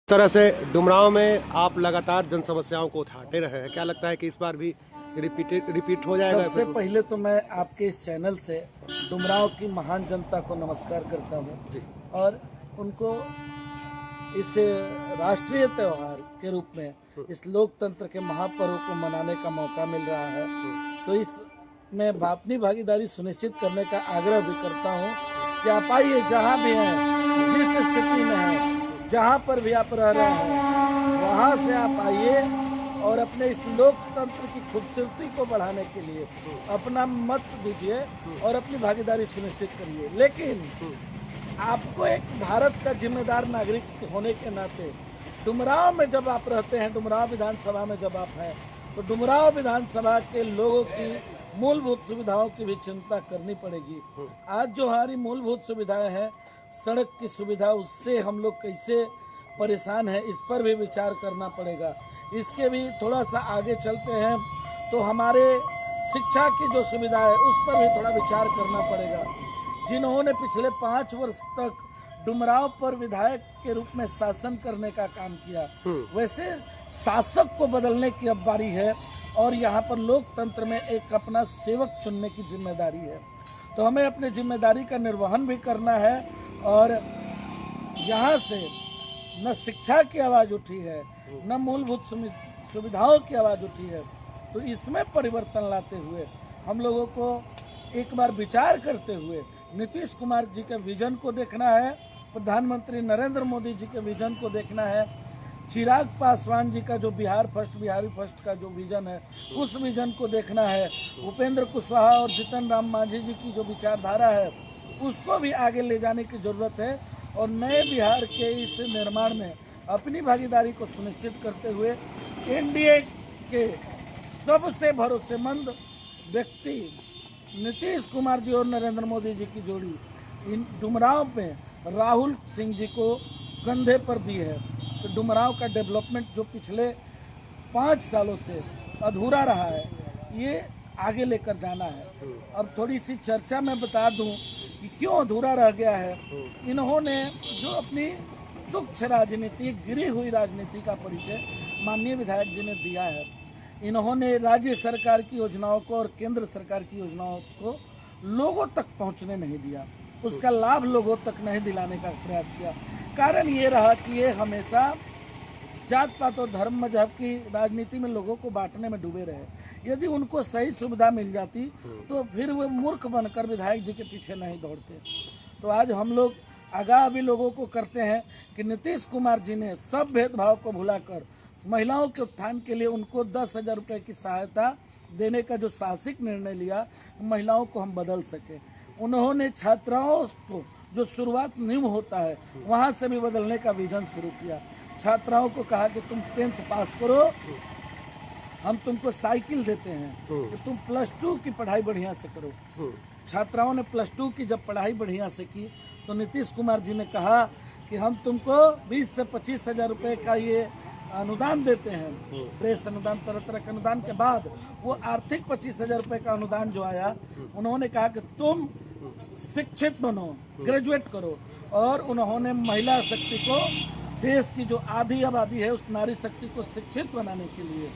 तरह से डुमरांव में आप लगातार जन समस्याओं को उठाते रहे हैं, क्या लगता है कि इस बार भी रिपीट हो जाएगा? सबसे पहले तो मैं आपके इस चैनल से डुमरांव की महान जनता को नमस्कार करता हूं और उनको इस राष्ट्रीय त्योहार के रूप में इस लोकतंत्र के महापर्व को मनाने का मौका मिल रहा है। तो इसमें अपनी भागीदारी सुनिश्चित करने का आग्रह भी करता हूं कि आप आइए, जहां भी हैं, जिस स्थिति में हैं, जहां पर भी आप रह रहे हैं, वहां से आप आइए और अपने इस लोकतंत्र की खूबसूरती को बढ़ाने के लिए अपना मत दीजिए और अपनी भागीदारी सुनिश्चित करिए। लेकिन आपको एक भारत का जिम्मेदार नागरिक होने के नाते डुमरांव में जब आप रहते हैं, डुमरांव विधानसभा में जब आप हैं, तो डुमरांव विधानसभा के लोगों की मूलभूत सुविधाओं की भी चिंता करनी पड़ेगी। आज जो हमारी मूलभूत सुविधाएं हैं, सड़क की सुविधा, उससे हम लोग कैसे परेशान हैं, इस पर भी विचार करना पड़ेगा। इसके भी थोड़ा सा आगे चलते हैं तो हमारे शिक्षा की जो सुविधा है उस पर भी थोड़ा विचार करना पड़ेगा। जिन्होंने पिछले 5 वर्ष तक डुमरांव पर विधायक के रूप में शासन करने का काम किया, वैसे शासक को बदलने की अब बारी है और यहाँ पर लोकतंत्र में एक अपना सेवक चुनने की जिम्मेदारी है। तो हमें अपनी जिम्मेदारी का निर्वहन भी करना है और यहाँ से न शिक्षा की आवाज़ उठी है, न मूलभूत सुविधाओं की आवाज़ उठी है। तो इसमें परिवर्तन लाते हुए हम लोगों को एक बार विचार करते हुए नीतीश कुमार जी के विजन को देखना है, प्रधानमंत्री नरेंद्र मोदी जी के विजन को देखना है, चिराग पासवान जी का जो बिहारी फर्स्ट का जो विजन है उस विजन को देखना है, उपेंद्र कुशवाहा और जीतन राम मांझी जी की जो विचारधारा है उसको भी आगे ले जाने की जरूरत है और नए बिहार के इस निर्माण में अपनी भागीदारी को सुनिश्चित करते हुए एनडीए के सबसे भरोसेमंद व्यक्ति नीतीश कुमार जी और नरेंद्र मोदी जी की जोड़ी इन डुमरांव में राहुल सिंह जी को कंधे पर दी है। तो डुमरांव का डेवलपमेंट जो पिछले 5 सालों से अधूरा रहा है, ये आगे लेकर जाना है। अब थोड़ी सी चर्चा मैं बता दूं कि क्यों अधूरा रह गया है। इन्होंने जो अपनी तुच्छ राजनीति, गिरी हुई राजनीति का परिचय माननीय विधायक जी ने दिया है। इन्होंने राज्य सरकार की योजनाओं को और केंद्र सरकार की योजनाओं को लोगों तक पहुंचने नहीं दिया, उसका लाभ लोगों तक नहीं दिलाने का प्रयास किया। कारण ये रहा कि ये हमेशा जात पात और धर्म मजहब की राजनीति में लोगों को बांटने में डूबे रहे। यदि उनको सही सुविधा मिल जाती तो फिर वो मूर्ख बनकर विधायक जी के पीछे नहीं दौड़ते। तो आज हम लोग आगाह भी लोगों को करते हैं कि नीतीश कुमार जी ने सब भेदभाव को भुलाकर महिलाओं के उत्थान के लिए उनको 10,000 रुपये की सहायता देने का जो साहसिक निर्णय लिया, महिलाओं को हम बदल सके। उन्होंने छात्राओं को जो शुरुआत न्यू होता है वहाँ से भी बदलने का विजन शुरू किया। छात्राओं को कहा कि तुम 10th पास करो, हम तुमको साइकिल देते हैं, कि तुम +2 की पढ़ाई बढ़िया से करो। छात्राओं ने +2 की जब पढ़ाई बढ़िया से की तो नीतीश कुमार जी ने कहा कि हम तुमको 20 से 25,000 रुपये का ये अनुदान देते हैं, ड्रेस अनुदान, तरह तरह के अनुदान के बाद वो आर्थिक 25,000 रुपये का अनुदान जो आया, उन्होंने कहा कि तुम शिक्षित बनो, ग्रेजुएट करो। और उन्होंने महिला शक्ति को, देश की जो आधी आबादी है उस नारी शक्ति को शिक्षित बनाने के लिए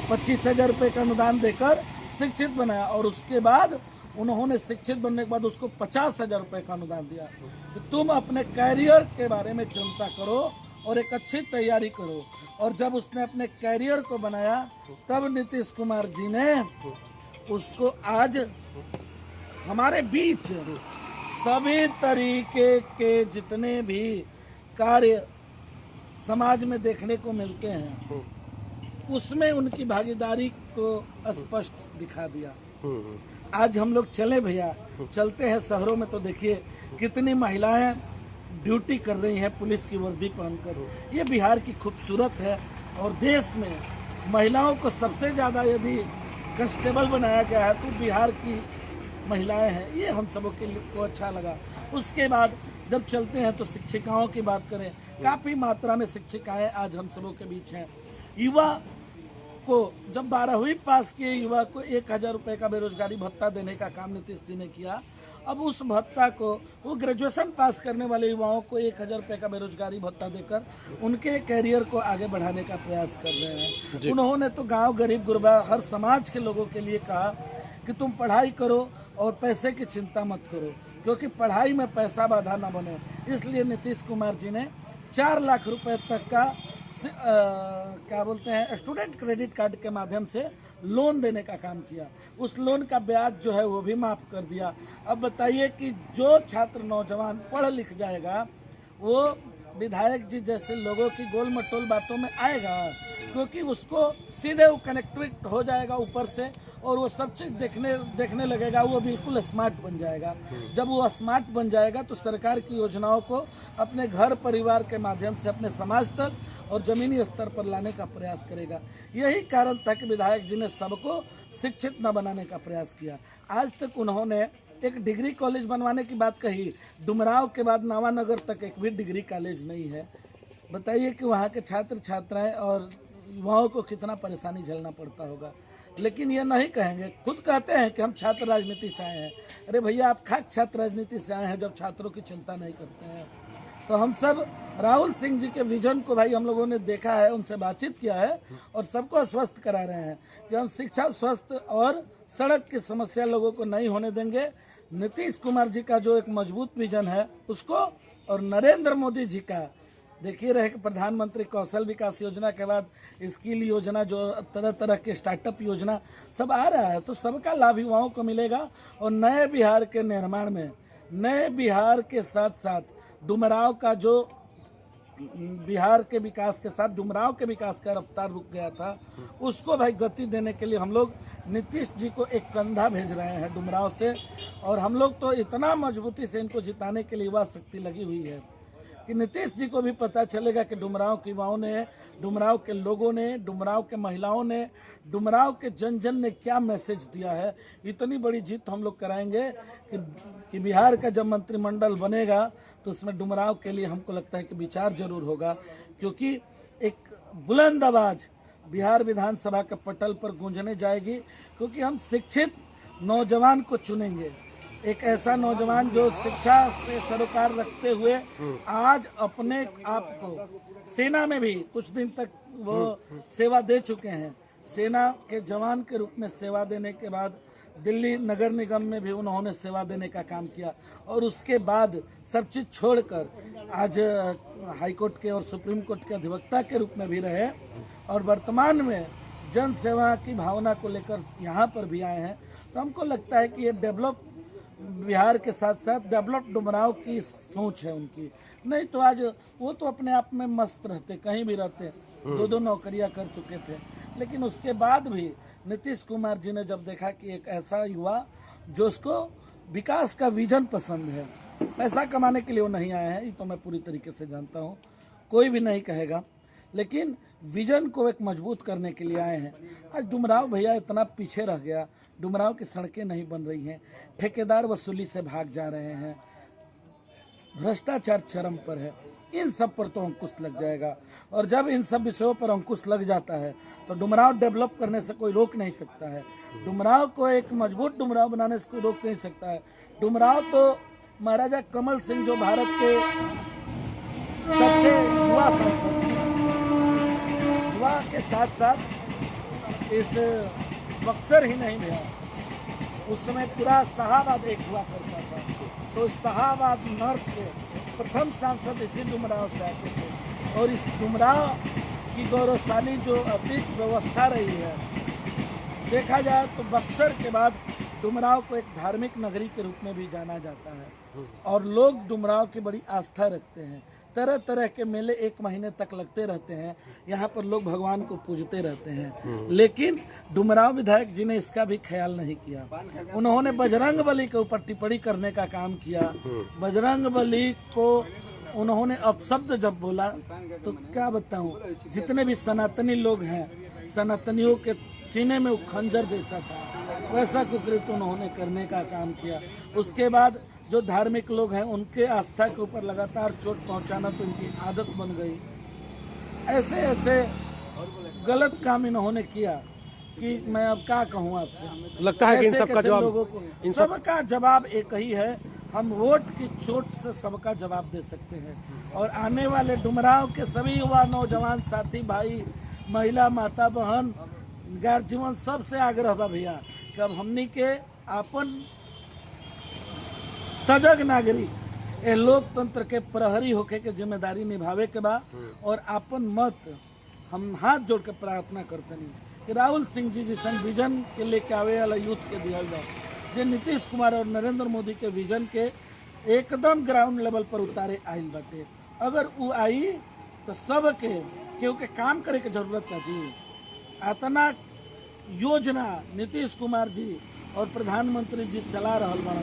25,000 रुपये का अनुदान देकर शिक्षित बनाया। और उसके बाद उन्होंने शिक्षित बनने के बाद उसको 50,000 रुपये का अनुदान दिया कि तुम अपने कैरियर के बारे में चिंता करो और एक अच्छी तैयारी करो। और जब उसने अपने कैरियर को बनाया तब नीतीश कुमार जी ने उसको आज हमारे बीच सभी तरीके के जितने भी कार्य समाज में देखने को मिलते हैं उसमें उनकी भागीदारी को स्पष्ट दिखा दिया। आज हम लोग चले भैया, चलते हैं शहरों में तो देखिए कितनी महिलाएं ड्यूटी कर रही हैं पुलिस की वर्दी पहनकर। ये बिहार की खूबसूरत है और देश में महिलाओं को सबसे ज़्यादा यदि कांस्टेबल बनाया गया है तो बिहार की महिलाएं हैं। ये हम सबों के लिए को अच्छा लगा। उसके बाद जब चलते हैं तो शिक्षिकाओं की बात करें, काफ़ी मात्रा में शिक्षिकाएं आज हम सबों के बीच हैं। युवा को जब 12वीं पास किए युवा को 1,000 रुपये का बेरोजगारी भत्ता देने का काम नीतीश जी ने किया अब उस भत्ता को वो ग्रेजुएशन पास करने वाले युवाओं को 1000 रुपये का बेरोजगारी भत्ता देकर उनके कैरियर को आगे बढ़ाने का प्रयास कर रहे हैं। उन्होंने तो गांव गरीब गुरबा हर समाज के लोगों के लिए कहा कि तुम पढ़ाई करो और पैसे की चिंता मत करो, क्योंकि पढ़ाई में पैसा बाधा न बने। इसलिए नीतीश कुमार जी ने 4 लाख रुपए तक का क्या बोलते हैं स्टूडेंट क्रेडिट कार्ड के माध्यम से लोन देने का काम किया। उस लोन का ब्याज जो है वो भी माफ कर दिया। अब बताइए कि जो छात्र नौजवान पढ़ लिख जाएगा वो विधायक जी जैसे लोगों की गोल मटोल बातों में आएगा, क्योंकि उसको सीधे वो कनेक्ट हो जाएगा ऊपर से और वो सब चीज देखने लगेगा। वो बिल्कुल स्मार्ट बन जाएगा। जब वो स्मार्ट बन जाएगा तो सरकार की योजनाओं को अपने घर परिवार के माध्यम से अपने समाज तक और जमीनी स्तर पर लाने का प्रयास करेगा। यही कारण था कि विधायक जी ने सबको शिक्षित न बनाने का प्रयास किया। आज तक उन्होंने एक डिग्री कॉलेज बनवाने की बात कही। डुमराव के बाद नावानगर तक एक भी डिग्री कॉलेज नहीं है। बताइए कि वहाँ के छात्र छात्राएं और युवाओं को कितना परेशानी झेलना पड़ता होगा। लेकिन ये नहीं कहेंगे, खुद कहते हैं कि हम छात्र राजनीति से आए हैं। अरे भैया, आप खाक छात्र राजनीति से आए हैं जब छात्रों की चिंता नहीं करते हैं। तो हम सब राहुल सिंह जी के विजन को भाई हम लोगों ने देखा है, उनसे बातचीत किया है और सबको आश्वस्त करा रहे हैं कि हम शिक्षा, स्वास्थ्य और सड़क की समस्या लोगों को नहीं होने देंगे। नीतीश कुमार जी का जो एक मजबूत विजन है उसको, और नरेंद्र मोदी जी का देखिए रहे कि प्रधानमंत्री कौशल विकास योजना के बाद स्किल योजना, जो तरह तरह के स्टार्टअप योजना सब आ रहा है, तो सबका लाभ युवाओं को मिलेगा। और नए बिहार के निर्माण में, नए बिहार के साथ साथ डुमराव का जो बिहार के विकास के साथ डुमराव के विकास का रफ्तार रुक गया था, उसको भाई गति देने के लिए हम लोग नीतीश जी को एक कंधा भेज रहे हैं डुमराव से। और हम लोग तो इतना मजबूती से इनको जिताने के लिए युवा शक्ति लगी हुई है कि नीतीश जी को भी पता चलेगा कि डुमराव के युवाओं ने, डुमराव के लोगों ने, डुमराव के महिलाओं ने, डुमराव के जन जन ने क्या मैसेज दिया है। इतनी बड़ी जीत हम लोग कराएंगे कि बिहार का जब मंत्रिमंडल बनेगा तो उसमें डुमराव के लिए हमको लगता है कि विचार जरूर होगा, क्योंकि एक बुलंद आवाज बिहार विधानसभा के पटल पर गूंजने जाएगी। क्योंकि हम शिक्षित नौजवान को चुनेंगे, एक ऐसा नौजवान जो शिक्षा से सरोकार रखते हुए आज अपने आप को सेना में भी कुछ दिन तक वो सेवा दे चुके हैं। सेना के जवान के रूप में सेवा देने के बाद दिल्ली नगर निगम में भी उन्होंने सेवा देने का काम किया और उसके बाद सब चीज छोड़कर आज हाईकोर्ट के और सुप्रीम कोर्ट के अधिवक्ता के रूप में भी रहे और वर्तमान में जन सेवा की भावना को लेकर यहाँ पर भी आए हैं। तो हमको लगता है कि ये डेवलप बिहार के साथ साथ डेवलप डुमराव की सोच है उनकी। नहीं तो आज वो तो अपने आप में मस्त रहते, कहीं भी रहते, 2-2 नौकरियां कर चुके थे। लेकिन उसके बाद भी नीतीश कुमार जी ने जब देखा कि एक ऐसा युवा जो उसको विकास का विजन पसंद है, पैसा कमाने के लिए वो नहीं आए हैं, ये तो मैं पूरी तरीके से जानता हूँ, कोई भी नहीं कहेगा, लेकिन विजन को एक मजबूत करने के लिए आए हैं। आज डुमराव भैया इतना पीछे रह गया, डुमराव की सड़कें नहीं बन रही हैं, ठेकेदार वसूली से भाग जा रहे हैं, भ्रष्टाचार चरम पर है। इन सब पर तो अंकुश लग जाएगा और जब इन सब विषयों पर अंकुश लग जाता है तो डुमराव डेवलप करने से कोई रोक नहीं सकता है। डुमराव को एक मजबूत डुमराव बनाने से कोई रोक नहीं सकता है। डुमराव तो महाराजा कमल सिंह जो भारत के सबसे युवा सांसद, युवा के साथ साथ इस बक्सर ही नहीं भैया, उस समय पूरा शाहाबाद एक हुआ करता था, तो शाहाबाद नॉर्थ के प्रथम सांसद इसी डुमराव से आते थे। और इस डुमराव की गौरवशाली जो अतीत व्यवस्था रही है, देखा जाए तो बक्सर के बाद डुमराव को एक धार्मिक नगरी के रूप में भी जाना जाता है और लोग डुमराव की बड़ी आस्था रखते हैं। तरह तरह के मेले 1 महीने तक लगते रहते हैं, यहाँ पर लोग भगवान को पूजते रहते हैं। लेकिन डुमराव विधायक जी ने इसका भी ख्याल नहीं किया। उन्होंने बजरंग बली के ऊपर टिप्पणी करने का काम किया। बजरंग बली को उन्होंने अपशब्द जब बोला तो क्या बताऊं, जितने भी सनातनी लोग हैं, सनातनियों के सीने में वो खंजर जैसा था, वैसा कुकृत्य उन्होंने करने का काम किया। उसके बाद जो धार्मिक लोग हैं उनके आस्था के ऊपर लगातार चोट पहुंचाना तो इनकी आदत बन गई। ऐसे ऐसे गलत काम इन्होंने किया कि मैं अब क्या कहूँ आपसे। लगता है कि इन कैसे सबका कैसे जवाब लोगों को सबका जवाब एक ही है, हम वोट की चोट से सबका जवाब दे सकते हैं। और आने वाले डुमरांव के सभी युवा नौजवान साथी भाई, महिला, माता, बहन, गैर जीवन, सबसे आग्रह बा भैया कि अब हमनी के आपन सजग नागरिक ए लोकतंत्र के प्रहरी होके के जिम्मेदारी निभावे के बा। और आपन मत हम हाथ जोड़ के प्रार्थना करतनी कि राहुल सिंह जी जैसन विजन के लेके आवे वाला यूथ के दिया जाए, जो नीतीश कुमार और नरेंद्र मोदी के विजन के एकदम ग्राउंड लेवल पर उतारे आइल बाटे। अगर वो आई तो सबके केहू के काम करे के जरूरत ना जी। इतना योजना नीतीश कुमार जी और प्रधानमंत्री जी चला रहल बा,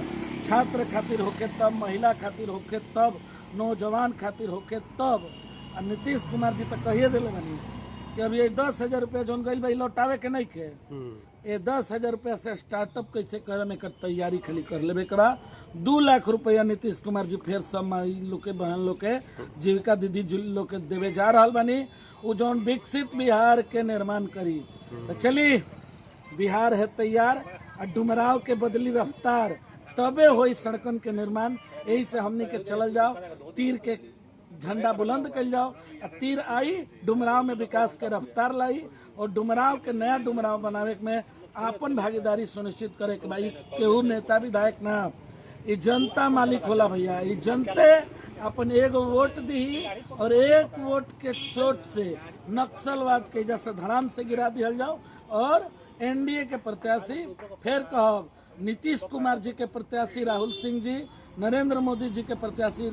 छात्र खातिर होके तब, महिला खातिर होके तब, नौजवान खातिर होके तब। और नीतीश कुमार जी तो कहिए दिले बनी कि अब ये 10,000 रुपया जौन गई भाई लौटावे के नहीं खे, ये 10,000 रुपया से स्टार्टअप कैसे करे में कर तैयारी खाली कर लेवे के बा। 2 लाख रुपया नीतीश कुमार जी फिर सब माई लोग के, बहन लोग के, जीविका दीदी लोग के देवे जा रहा बानी। वो जौन विकसित बिहार के निर्माण करी। तो चली, बिहार है तैयार और डुमराव के बदली रफ्तार, तबे होई सड़कन के निर्माण। यही से हमने के चलल जाओ, तीर के झंडा बुलंद कर जाओ। तीर आई डुमराव में विकास के रफ्तार लाई और डुमराव के नया डुमराव बनावे में आपन भागीदारी सुनिश्चित करे के भाई। केहू नेता विधायक ना, ये जनता मालिक होला भैया। ये जनते अपन एगो वोट दी और एक वोट के चोट से नक्सलवाद के जैसे धड़ाम से गिरा दिया जाओ। और एनडीए के प्रत्याशी फिर कहब नीतीश कुमार जी के प्रत्याशी राहुल सिंह जी, नरेंद्र मोदी जी के प्रत्याशी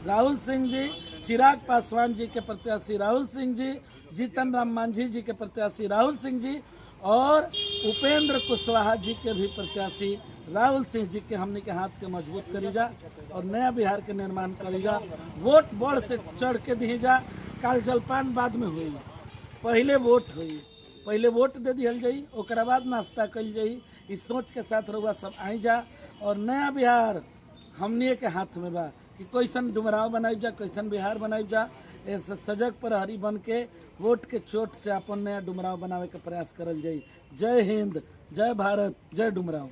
राहुल सिंह जी, चिराग पासवान जी के प्रत्याशी राहुल सिंह जी, जीतन राम मांझी जी के प्रत्याशी राहुल सिंह जी और उपेंद्र कुशवाहा जी के भी प्रत्याशी राहुल सिंह जी के हमने के हाथ के मजबूत करी जा और नया बिहार के निर्माण करी जा। वोट बढ़ से चढ़ के दी जा। काल जलपान बाद में हुई, पहले वोट हुई, पहले वोट दे दिहल जाई, ओकरा बाद नाश्ता कल जाई। इस सोच के साथ रहुआ सब आई जा और नया बिहार हमने के हाथ में बा कि कैसन डुमराव बनाई जा, कैसन बिहार बनाई जा। ऐसे सजग प्रहरी बन के वोट के चोट से अपन नया डुमराव बनावे के प्रयास करल जाई। जय हिंद, जय भारत, जय डुमराव।